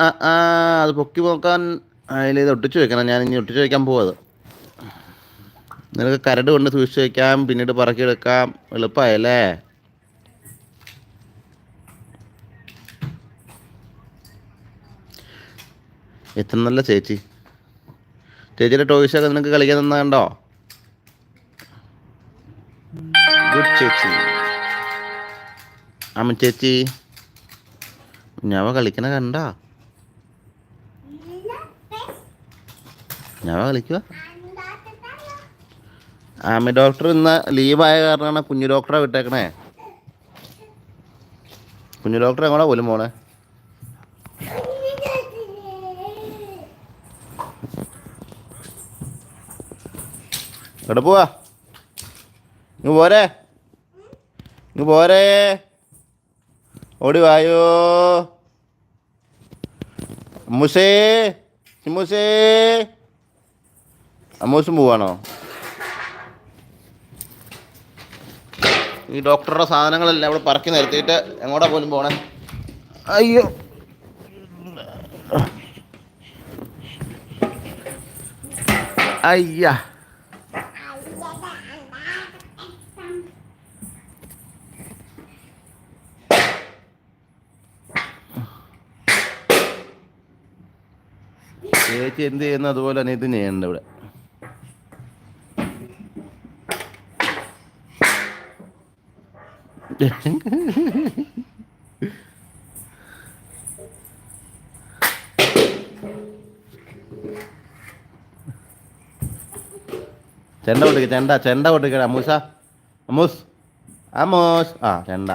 ആ ആ അത് പൊക്കി നോക്കാൻ അതിൽ ഒട്ടിച്ച് വെക്കണം. ഞാൻ ഇനി ഒട്ടിച്ച് വയ്ക്കാൻ പോവാ. അത് നിനക്ക് കരട് കൊണ്ട് സൂക്ഷിച്ച് വയ്ക്കാം, പിന്നീട് പറക്കിയെടുക്കാം. എളുപ്പമായല്ലേ? എത്ര നല്ല ചേച്ചി. ചേച്ചിയുടെ ടോയ്സൊക്കെ നിനക്ക് കളിക്കാൻ തന്നാ കണ്ടോ? ഗുഡ് ചേച്ചി. അമ്മ ചേച്ചി ഞാവ കളിക്കണ കണ്ടോ? ഞാവ കളിക്കുക. ആമി ഡോക്ടർ ഇന്ന് ലീവായ കാരണമാണ് കുഞ്ഞു ഡോക്ടറെ വിട്ടേക്കണേ. കുഞ്ഞു ഡോക്ടർ എങ്ങോട്ടാ പോലും പോണേ? എവിടെ പോവാ? ഇങ്ങ് പോരേ, ഇങ്ങ് പോരേ, ഓടി വായോ. അമ്മൂസേ, ചിമ്മൂസേ. അമ്മൂസും പോവാണോ? ഈ ഡോക്ടറുടെ സാധനങ്ങളെല്ലാം ഇവിടെ പറക്കി നിരത്തിയിട്ട് എങ്ങോട്ടാ പോലും പോണേ? അയ്യോ, അയ്യ. ചേച്ചി എന്ത് ചെയ്യുന്നു അതുപോലെ തന്നെ ഇത് ചെയ്യണ്ട ഇവിടെ. ചെണ്ട പൊട്ടിക്ക, ചെണ്ട പൊട്ടിക്കട അമ്മൂസ. അമ്മൂസ്, അമ്മൂസ്. ആ ചെണ്ട.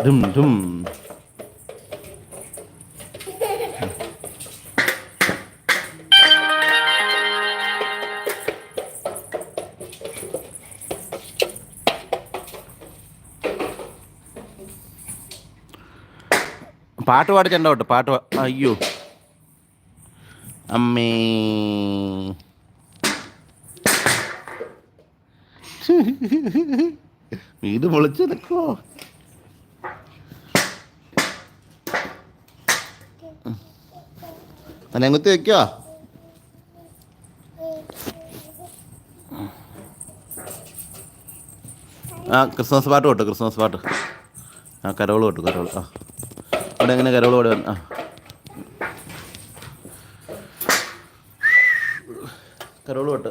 ധും ധും. പാട്ട് പാടി ചെണ്ട പൊട്ട്, പാട്ട്. അയ്യോ അമ്മേ. വീട് പൊളിച്ചെടുക്കോ? അനങ്ങുത്തി വെക്കോ? ആ ക്രിസ്മസ് പാട്ട് കൊട്ടു, ക്രിസ്മസ് പാട്ട്. ആ കരോള് കൊട്ടു, കരോള്. ആ ഇവിടെ എങ്ങനെ കരോള് പാടി വന്നു? ആ കരോള് കൊട്ട്.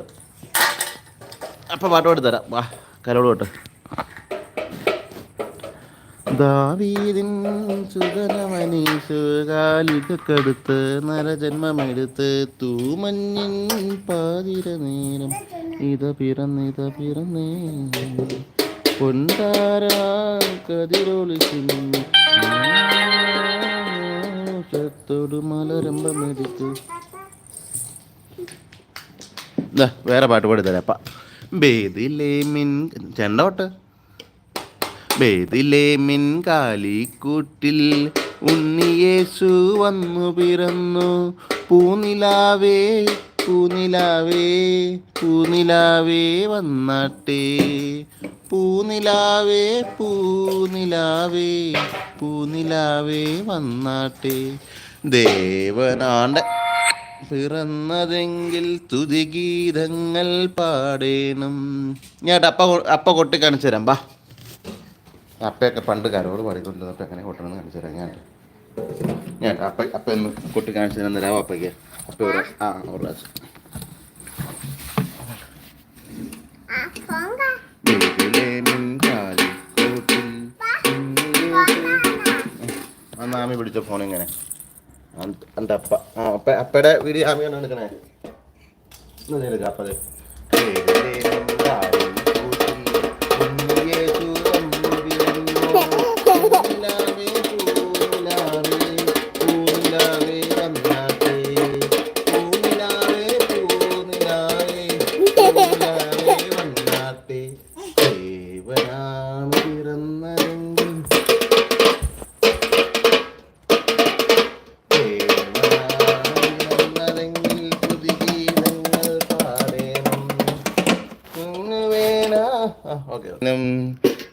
അപ്പം പാട്ട് പാടി തരാം. വാ കരോള് കൊട്ട്. ദാവീദിൻ സുതനമനീസുകാലിതൊക്കെടുത്ത് നരജന്മമെടുത്ത് തൂമഞ്ഞിൻ പാതിര നേരം ഇത പിറന്നേ പൊൻതാരാ കതിരൊളിച്ചോട് മലരമ്പമെടുത്ത്. വേറെ പാട്ട് പാടി തരാപ്പ. ബേദിലേമിൻ ചെണ്ടോട്ട്. ബേദിലേമിൻ കാലിക്കൂട്ടിൽ ഉണ്ണിയേശു വന്നു പിറന്നു. പൂനിലാവേ പൂനിലാവേ പൂനിലാവേ വന്നാട്ടെ. പൂനിലാവേ പൂനിലാവേ പൂനിലാവേ വന്നാട്ടെ. ദേവനാണ്ട് പിറന്നതെങ്കിൽ തുതിഗീതങ്ങൾ പാടേണം. ഞാൻ അപ്പ കൊട്ടി കാണിച്ചു തരാം. ബാ, അപ്പയൊക്കെ പണ്ട് കരോട് പാടിക്കൊണ്ടിരുന്നത്. അപ്പം എങ്ങനെ കൊട്ടണമെന്ന് കാണിച്ചു തരാം. ഞാൻ അപ്പ ഒന്ന് കൊട്ടി കാണിച്ചു തരാൻ തരാമോ അപ്പയ്ക്ക്? അപ്പ ഒരു ഒരു പ്രാവശ്യം. ആമി പിടിച്ച ഫോൺ ഇങ്ങനെ എൻ്റെ അപ്പയുടെ വീഡിയോ ആമിയാണ് എടുക്കണേ. എടുക്കാം അപ്പത്.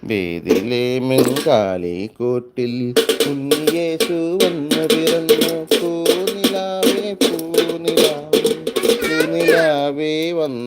ബേദിലേമിൻ കാലിക്കൂട്ടിൽ ഉണ്ണിയേശു വന്നു പിറന്നു. നിലാവേ വന്നു